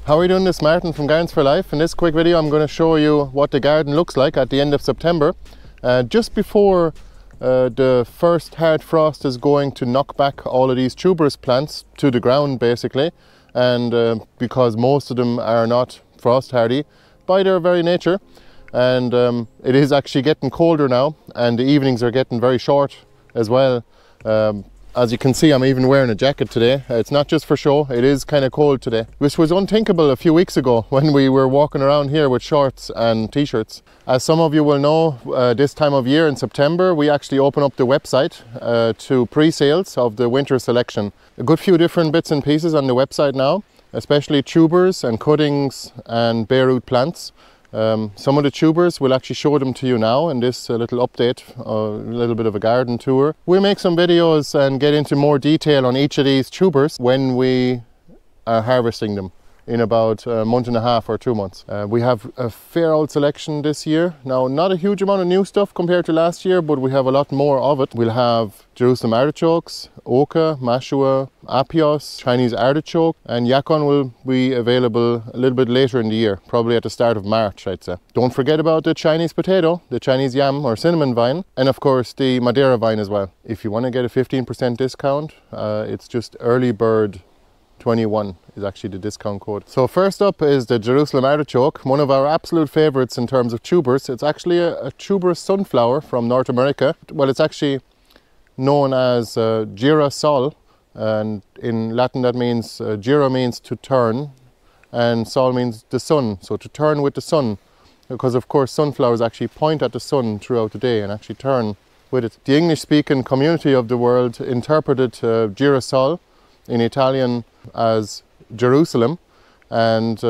How are you doing? This is Martin from Gardens for Life. In this quick video I'm going to show you what the garden looks like at the end of September, just before the first hard frost is going to knock back all of these tuberous plants to the ground basically, and because most of them are not frost hardy by their very nature, and it is actually getting colder now and the evenings are getting very short as well. As you can see, I'm even wearing a jacket today. It's not just for show, it is kind of cold today, which was unthinkable a few weeks ago when we were walking around here with shorts and t-shirts. As some of you will know, this time of year in September we actually open up the website to pre-sales of the winter selection. A good few different bits and pieces on the website now, especially tubers and cuttings and bare root plants. Some of the tubers, we'll actually show them to you now in this little update, a little bit of a garden tour. We'll make some videos and get into more detail on each of these tubers when we are harvesting them in about a month and a half or 2 months. We have a fair old selection this year. Now, not a huge amount of new stuff compared to last year, but we have a lot more of it. We'll have Jerusalem artichokes, oca, mashua, apios, Chinese artichoke, and yacon will be available a little bit later in the year, probably at the start of March, I'd say. Don't forget about the Chinese potato, the Chinese yam or cinnamon vine, and of course the Madeira vine as well. If you want to get a 15% discount, it's just early bird 21 is actually the discount code. So first up is the Jerusalem artichoke, one of our absolute favorites in terms of tubers. It's actually a tuberous sunflower from North America. Well, it's actually known as girasol, and in Latin that means gira means to turn and sol means the sun, so to turn with the sun, because of course sunflowers actually point at the sun throughout the day and actually turn with it. The English speaking community of the world interpreted girasol in Italian as Jerusalem, and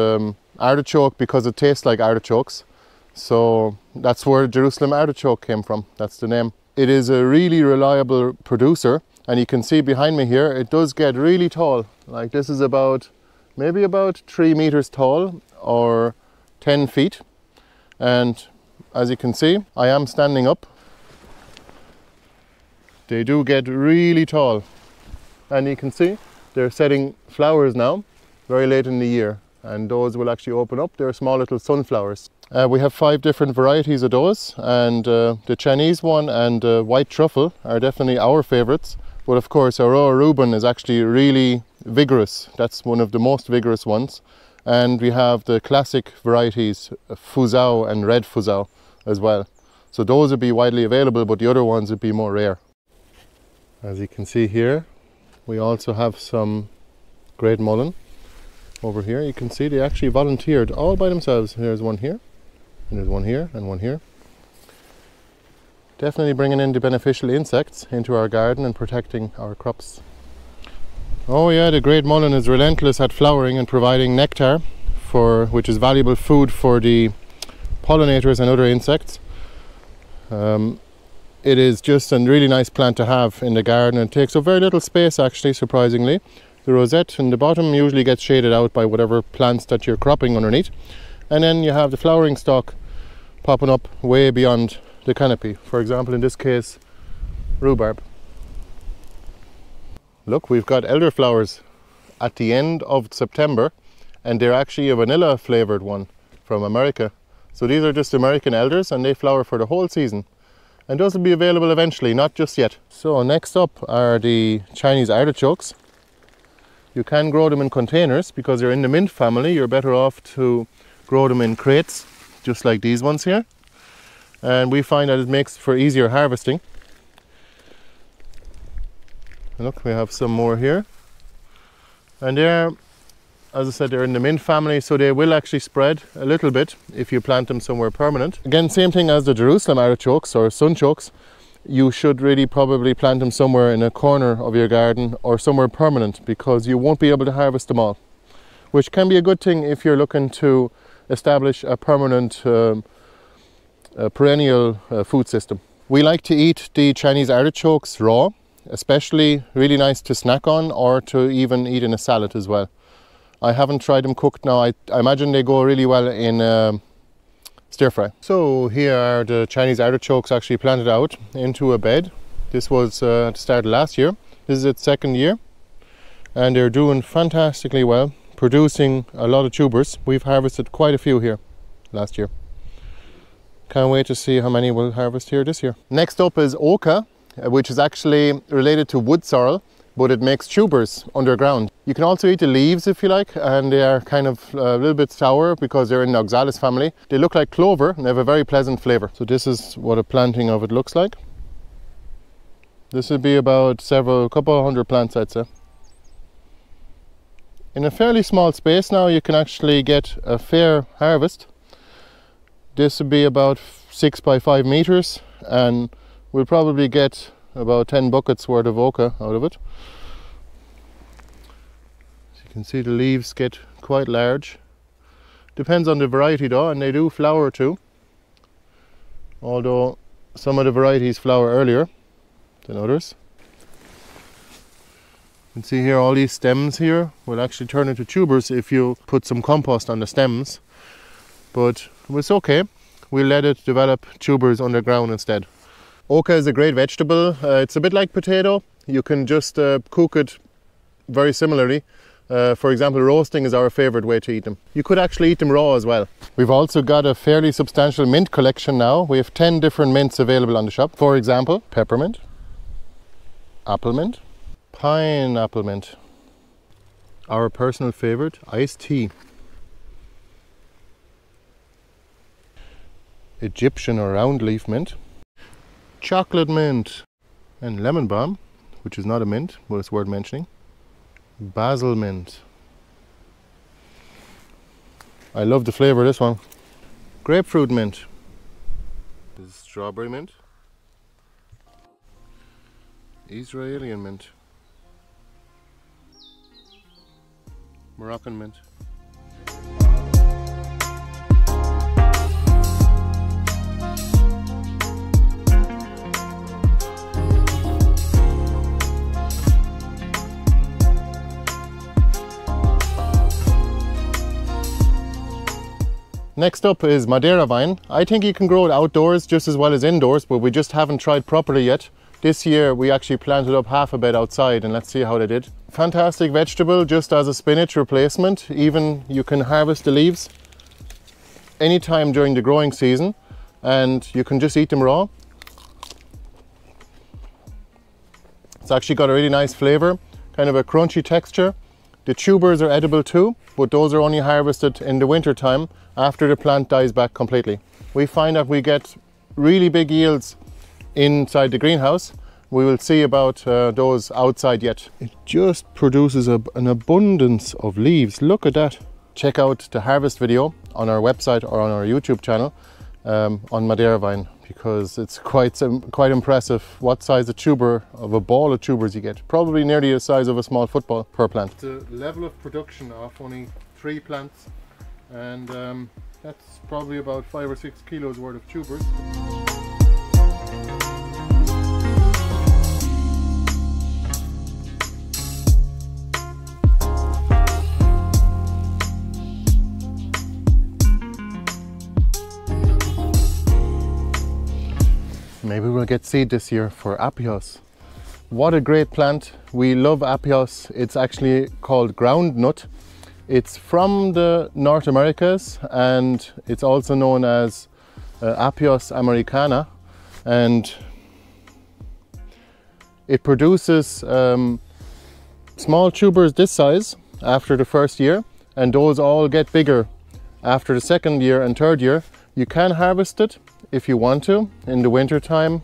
artichoke because it tastes like artichokes, so that's where Jerusalem artichoke came from. That's the name. It is a really reliable producer, and you can see behind me here it does get really tall. Like this is maybe about 3 meters tall or 10 feet, and as you can see I am standing up. They do get really tall, and you can see they're setting flowers now, very late in the year, and those will actually open up. They're small little sunflowers. We have 5 different varieties of those, and the Chinese one and white truffle are definitely our favorites. But of course, Aurora Rubin is actually really vigorous. That's one of the most vigorous ones. And we have the classic varieties, Fuzhou and red Fuzhou as well. So those would be widely available, but the other ones would be more rare. As you can see here, we also have some great mullein over here. You can see they actually volunteered all by themselves. Here's one here, and there's one here, and one here. Definitely bringing in the beneficial insects into our garden and protecting our crops. Oh yeah, the great mullein is relentless at flowering and providing nectar, which is valuable food for the pollinators and other insects. It is just a really nice plant to have in the garden, and takes up very little space actually, surprisingly. The rosette in the bottom usually gets shaded out by whatever plants that you're cropping underneath, and then you have the flowering stalk popping up way beyond the canopy. For example, in this case, rhubarb. Look, we've got elderflowers at the end of September, and they're actually a vanilla flavored one from America. So these are just American elders, and they flower for the whole season. And those will be available eventually, not just yet. So next up are the Chinese artichokes. You can grow them in containers because they're in the mint family. You're better off to grow them in crates, just like these ones here. And we find that it makes for easier harvesting. Look, we have some more here. And they're, as I said, they're in the mint family, so they will actually spread a little bit if you plant them somewhere permanent. Again, same thing as the Jerusalem artichokes or sunchokes. You should really probably plant them somewhere in a corner of your garden or somewhere permanent, because you won't be able to harvest them all, which can be a good thing if you're looking to establish a permanent perennial food system. We like to eat the Chinese artichokes raw, especially really nice to snack on or to even eat in a salad as well. I haven't tried them cooked now. I imagine they go really well in stir fry. So here are the Chinese artichokes actually planted out into a bed. This was at the start of last year. This is its 2nd year, and they're doing fantastically well. producing a lot of tubers. We've harvested quite a few here last year. Can't wait to see how many we'll harvest here this year. Next up is oca, which is actually related to wood sorrel, but it makes tubers underground. You can also eat the leaves if you like, and they are kind of a little bit sour because they're in the oxalis family. They look like clover and they have a very pleasant flavour. So this is what a planting of it looks like. This would be about couple of hundred plants, I'd say. In a fairly small space now you can actually get a fair harvest. This would be about 6 by 5 meters, and we'll probably get about 10 buckets worth of oca out of it. As you can see, the leaves get quite large. Depends on the variety though, and they do flower too. Although some of the varieties flower earlier than others. You can see here all these stems here will actually turn into tubers if you put some compost on the stems. But it's okay, we'll let it develop tubers underground instead. Oca is a great vegetable. It's a bit like potato. You can just cook it very similarly. For example, roasting is our favourite way to eat them. You could actually eat them raw as well. We've also got a fairly substantial mint collection now. We have 10 different mints available on the shop. For example, peppermint, apple mint, pineapple mint, our personal favourite, iced tea, Egyptian or round leaf mint, chocolate mint, and lemon balm, which is not a mint, but it's worth mentioning, basil mint. I love the flavour of this one. Grapefruit mint. This is strawberry mint. Israeli mint. Moroccan mint. Next up is Madeira vine. I think you can grow it outdoors just as well as indoors, but we just haven't tried properly yet. This year we actually planted up half a bed outside, and let's see how they did. Fantastic vegetable, just as a spinach replacement. Even you can harvest the leaves anytime during the growing season, and you can just eat them raw. It's actually got a really nice flavour, kind of a crunchy texture. The tubers are edible too, but those are only harvested in the winter time after the plant dies back completely. We find that we get really big yields inside the greenhouse. We will see about those outside yet. It just produces an abundance of leaves. Look at that. Check out the harvest video on our website or on our YouTube channel on Madeira vine, because it's quite impressive what size a tuber of a ball of tubers you get. Probably nearly the size of a small football per plant. The level of production of only 3 plants, and that's probably about 5 or 6 kilos worth of tubers. Maybe we'll get seed this year for apios. What a great plant. We love apios. It's actually called groundnut. It's from the North Americas, and it's also known as Apios americana, and it produces small tubers this size after the first year, and those all get bigger after the second year and third year. You can harvest it if you want to in the winter time,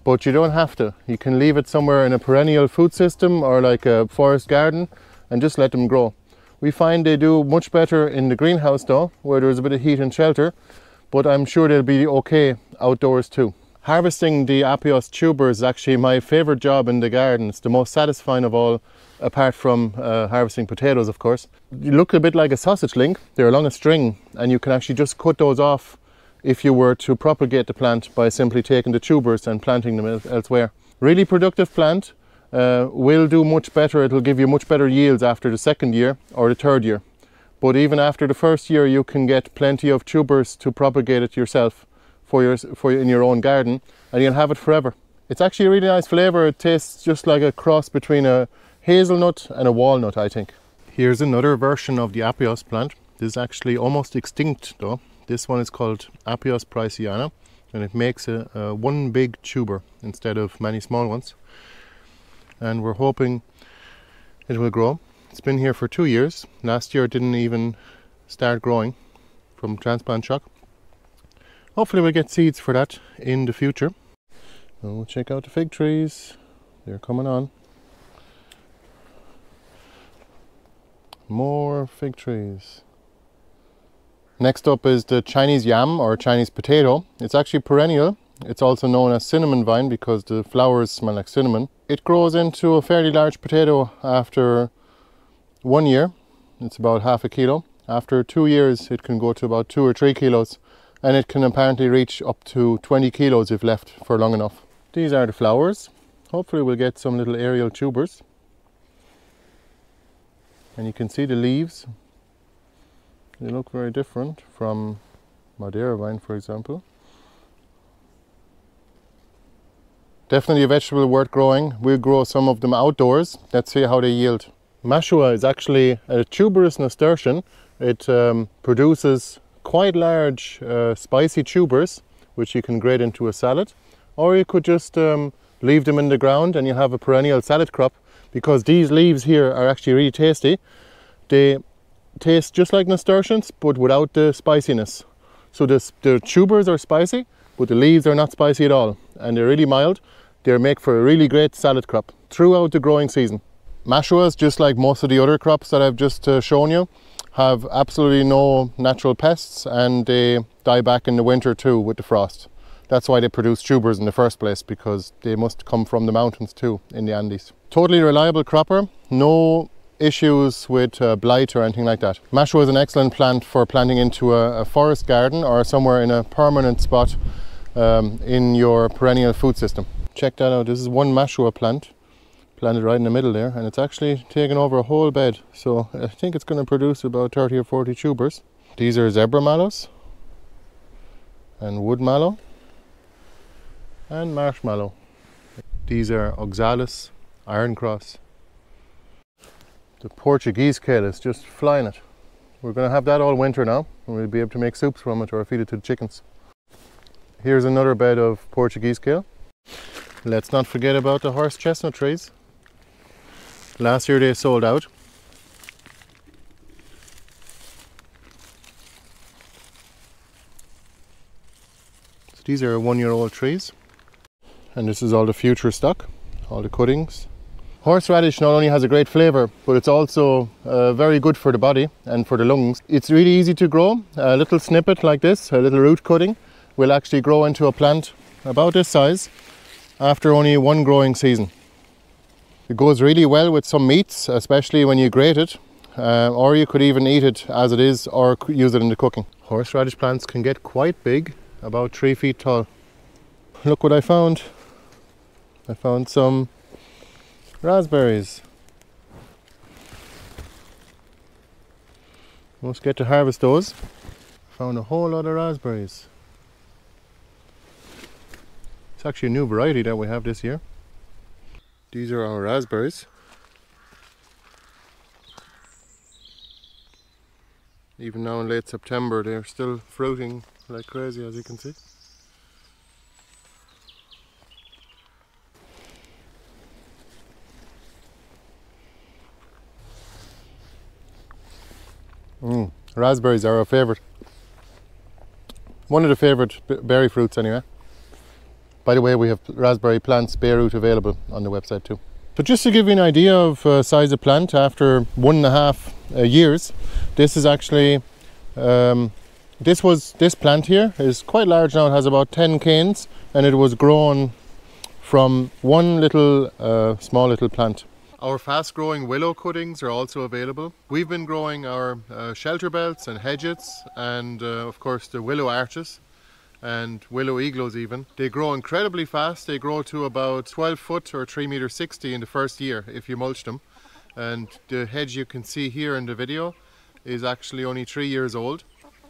but you don't have to. You can leave it somewhere in a perennial food system or like a forest garden and just let them grow. We find they do much better in the greenhouse though, where there's a bit of heat and shelter, but I'm sure they'll be okay outdoors too. Harvesting the apios tubers is actually my favourite job in the garden. It's the most satisfying of all, apart from harvesting potatoes, of course. You look a bit like a sausage link. They're along a string, and you can actually just cut those off if you were to propagate the plant by simply taking the tubers and planting them elsewhere. Really productive plant. Will do much better. It'll give you much better yields after the second year or the third year. But even after the first year, you can get plenty of tubers to propagate it yourself in your own garden, and you'll have it forever. It's actually a really nice flavour. It tastes just like a cross between a hazelnut and a walnut, I think. Here's another version of the Apios plant. This is actually almost extinct though. This one is called Apios priceana, and it makes a one big tuber instead of many small ones. And we're hoping it will grow. It's been here for 2 years. Last year it didn't even start growing from transplant shock. Hopefully we'll get seeds for that in the future. And we'll check out the fig trees. They're coming on. More fig trees. Next up is the Chinese yam or Chinese potato. It's actually perennial. It's also known as cinnamon vine because the flowers smell like cinnamon. It grows into a fairly large potato after 1 year. It's about half a kilo. After 2 years it can go to about 2 or 3 kilos, and it can apparently reach up to 20 kilos if left for long enough. These are the flowers. Hopefully we'll get some little aerial tubers. And you can see the leaves. They look very different from Madeira vine, for example. Definitely a vegetable worth growing. We'll grow some of them outdoors. Let's see how they yield. Mashua is actually a tuberous nasturtium. It produces quite large spicy tubers, which you can grate into a salad. Or you could just leave them in the ground and you have a perennial salad crop, because these leaves here are actually really tasty. They taste just like nasturtiums, but without the spiciness. So the tubers are spicy, but the leaves are not spicy at all, and they're really mild. They make for a really great salad crop throughout the growing season. Mashuas, just like most of the other crops that I've just shown you, have absolutely no natural pests, and they die back in the winter too with the frost. That's why they produce tubers in the first place, because they must come from the mountains too in the Andes. Totally reliable cropper, no issues with blight or anything like that. Mashua is an excellent plant for planting into a forest garden or somewhere in a permanent spot in your perennial food system. Check that out. This is one Mashua plant planted right in the middle there, and it's actually taken over a whole bed, so I think it's going to produce about 30 or 40 tubers. These are zebra mallows and wood mallow and marshmallow. These are oxalis iron cross. The Portuguese kale is just flying it. We're going to have that all winter now, and we'll be able to make soups from it or feed it to the chickens. Here's another bed of Portuguese kale. Let's not forget about the horse chestnut trees. Last year they sold out. So these are 1-year-old trees, and this is all the future stock, all the cuttings. Horseradish not only has a great flavour, but it's also very good for the body and for the lungs. It's really easy to grow. A little snippet like this, a little root cutting, will actually grow into a plant about this size after only 1 growing season. It goes really well with some meats, especially when you grate it, or you could even eat it as it is or use it in the cooking. Horseradish plants can get quite big, about 3 feet tall. Look what I found. I found some raspberries. Must get to harvest those. Found a whole lot of raspberries. It's actually a new variety that we have this year. These are our raspberries. Even now in late September they're still fruiting like crazy, as you can see. Raspberries are our favourite. One of the favourite berry fruits anyway. By the way, we have raspberry plants, bare root, available on the website too. But just to give you an idea of size of plant after 1.5 years, this is actually, this plant here is quite large now. It has about 10 canes, and it was grown from one little small little plant. Our fast growing willow cuttings are also available. We've been growing our shelter belts and hedges, and of course the willow arches and willow igloos even. They grow incredibly fast. They grow to about 12 foot or 3.60 meters in the first year if you mulch them. And the hedge you can see here in the video is actually only 3 years old.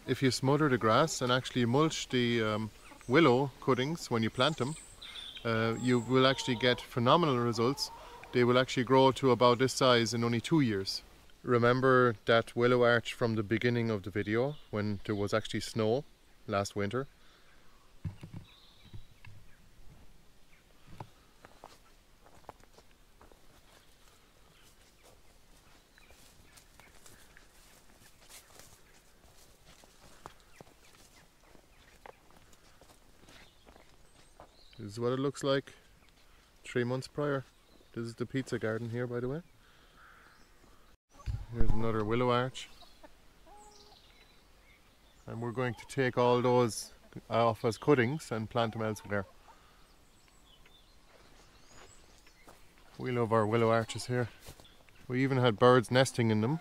If you smother the grass and actually mulch the willow cuttings when you plant them, you will actually get phenomenal results. They will actually grow to about this size in only 2 years. remember that willow arch from the beginning of the video when there was actually snow last winter. This is what it looks like 3 months prior. This is the pizza garden here, by the way. Here's another willow arch. And we're going to take all those off as cuttings and plant them elsewhere. We love our willow arches here. We even had birds nesting in them.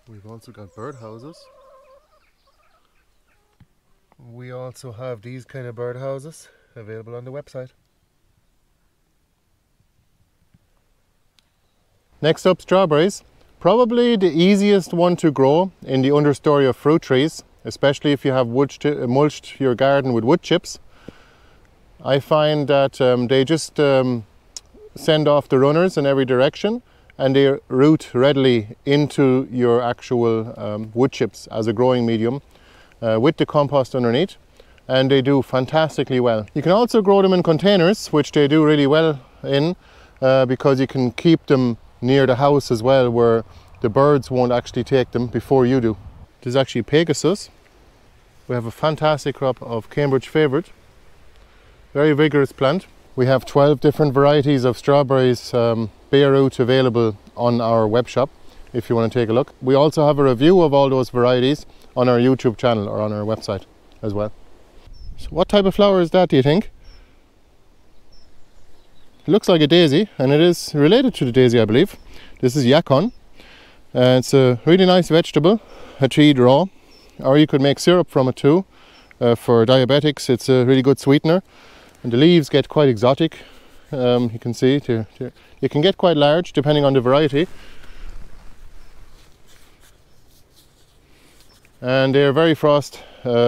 We've also got birdhouses. We also have these kind of birdhouses available on the website. Next up, strawberries. Probably the easiest one to grow in the understory of fruit trees, especially if you have mulched your garden with wood chips. I find that they just send off the runners in every direction, and they root readily into your actual wood chips as a growing medium with the compost underneath, and they do fantastically well. You can also grow them in containers, which they do really well in, because you can keep them near the house as well, where the birds won't actually take them before you do. This is actually Pegasus. We have a fantastic crop of Cambridge Favourite, very vigorous plant. We have 12 different varieties of strawberries bare root available on our web shop if you want to take a look. We also have a review of all those varieties on our YouTube channel or on our website as well. So what type of flower is that, do you think? It looks like a daisy, and it is related to the daisy, I believe. This is yacon. It's a really nice vegetable, to eat raw, or you could make syrup from it too. For diabetics, it's a really good sweetener. And the leaves get quite exotic. You can see you can get quite large depending on the variety. And they're very frost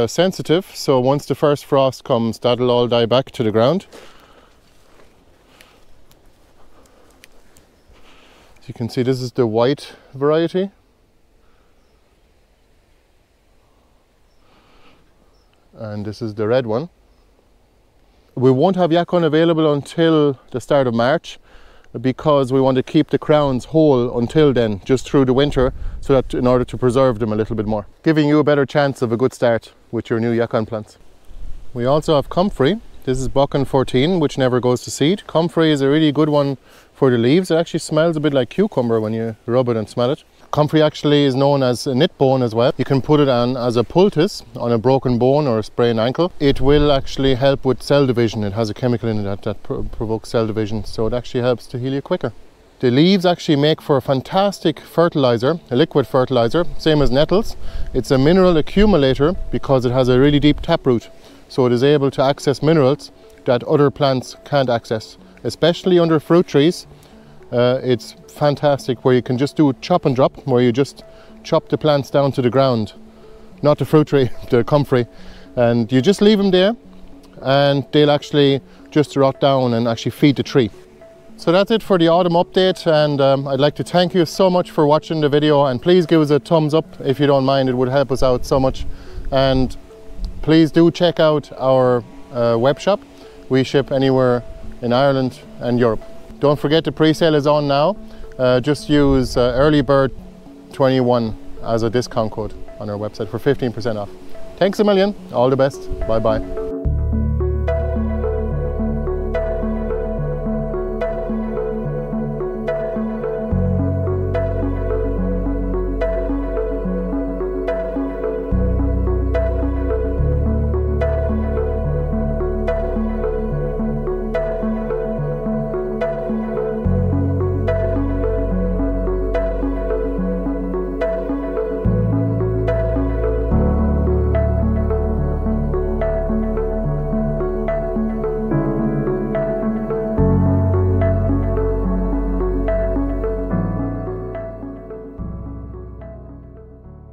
sensitive, so once the first frost comes, that'll all die back to the ground. As you can see, this is the white variety. And this is the red one. We won't have yacon available until the start of March, because we want to keep the crowns whole until then, just through the winter, so that in order to preserve them a little bit more, giving you a better chance of a good start with your new yacon plants. We also have comfrey. This is Buchan 14, which never goes to seed. Comfrey is a really good one for the leaves. It actually smells a bit like cucumber when you rub it and smell it. Comfrey actually is known as a knit bone as well. You can put it on as a poultice on a broken bone or a sprained ankle. It will actually help with cell division. It has a chemical in it that provokes cell division, so it actually helps to heal you quicker. The leaves actually make for a fantastic fertilizer, a liquid fertilizer, same as nettles. It's a mineral accumulator because it has a really deep taproot, so it is able to access minerals that other plants can't access, especially under fruit trees. It's fantastic where you can just do chop and drop, where you just chop the plants down to the ground, not the fruit tree, the comfrey, and you just leave them there and they'll actually just rot down and actually feed the tree. So that's it for the autumn update, and I'd like to thank you so much for watching the video, and please give us a thumbs up if you don't mind. It would help us out so much. And please do check out our web shop. We ship anywhere in Ireland and Europe. Don't forget the pre-sale is on now. Just use earlybird21 as a discount code on our website for 15% off. Thanks a million. All the best. Bye bye.